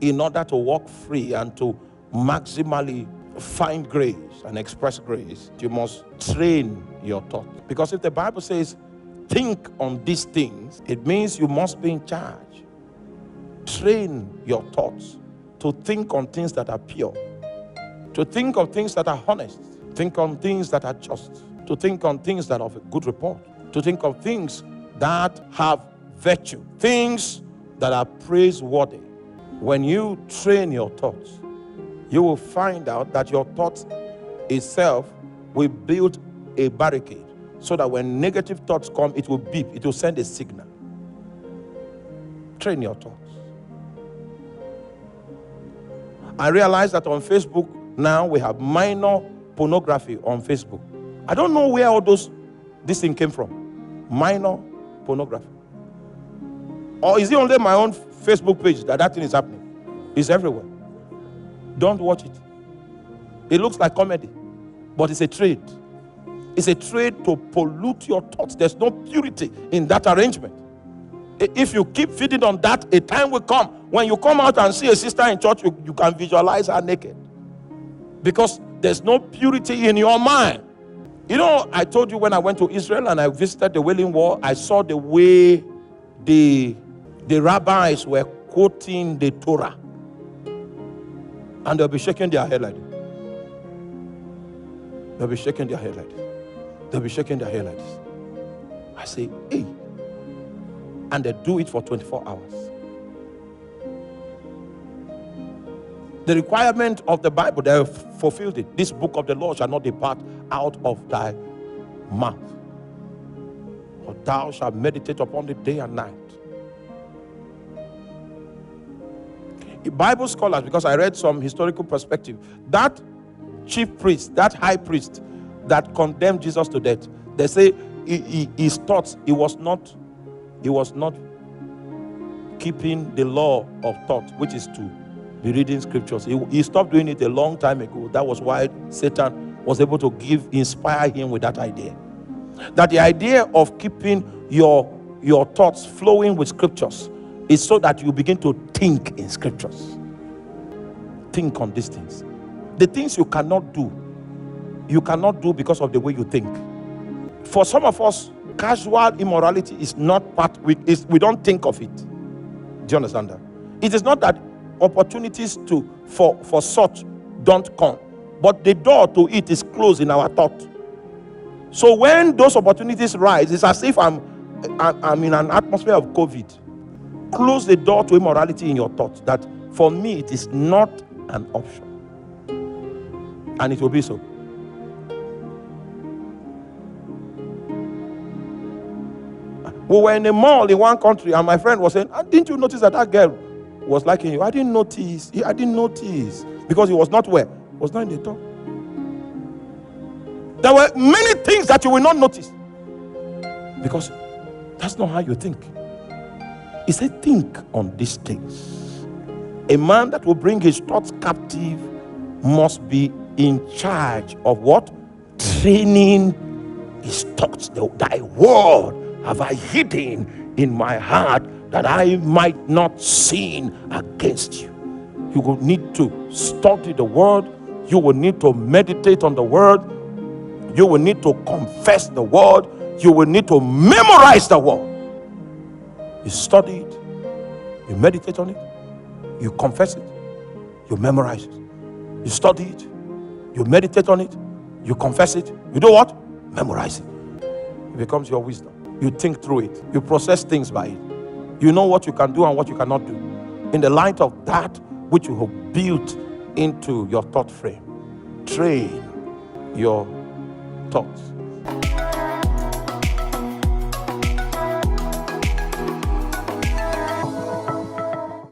in order to walk free and to maximally find grace and express grace, you must train your thought. Because if the Bible says, think on these things, it means you must be in charge. Train your thoughts to think on things that are pure, to think on things that are honest, think on things that are just, to think on things that are of a good report, to think of things that have virtue, things that are praiseworthy. When you train your thoughts, you will find out that your thoughts itself will build a barricade so that when negative thoughts come, it will beep, it will send a signal. Train your thoughts. I realize that on Facebook now we have minor pornography on Facebook. I don't know where all this thing came from. Minor pornography. Or is it only my own Facebook page that thing is happening? It's everywhere. Don't watch it. It looks like comedy, but it's a trade. It's a trade to pollute your thoughts. There's no purity in that arrangement. If you keep feeding on that, a time will come when you come out and see a sister in church, you can visualize her naked. Because there's no purity in your mind. You know, I told you when I went to Israel and I visited the Wailing Wall, I saw the way the rabbis were quoting the Torah. And they'll be shaking their head like this. They'll be shaking their head like this. They'll be shaking their head like this. I say, hey. And they do it for 24 hours. The requirement of the Bible, they have fulfilled it. This book of the law shall not depart out of thy mouth, for thou shalt meditate upon it day and night. Bible scholars, because I read some historical perspective, that chief priest, that high priest that condemned Jesus to death, they say his thoughts, he was not keeping the law of thought, which is to be reading scriptures. He stopped doing it a long time ago. That was why Satan was able to inspire him with that idea. That the idea of keeping your thoughts flowing with scriptures is so that you begin to think in scriptures. Think on these things. The things you cannot do because of the way you think. For some of us, casual immorality is not part, we don't think of it. Do you understand that? It is not that opportunities for such don't come, but the door to it is closed in our thought. So when those opportunities rise, it's as if I'm in an atmosphere of COVID. Close the door to immorality in your thoughts. That for me it is not an option, and it will be so. We were in a mall in one country, and my friend was saying, didn't you notice that girl was liking you? I didn't notice. Because he was not where? He was not in the top. There were many things that you will not notice, because that's not how you think. He said, think on these things. A man that will bring his thoughts captive must be in charge of what? Training his thoughts. Thy word have I hidden in my heart, that I might not sin against you. You will need to study the word. You will need to meditate on the word. You will need to confess the word. You will need to memorize the word. You study it, you meditate on it, you confess it, you memorize it. You study it, you meditate on it, you confess it, you do what? Memorize it. It becomes your wisdom. You think through it, you process things by it. You know what you can do and what you cannot do in the light of that which you have built into your thought frame. Train your thoughts.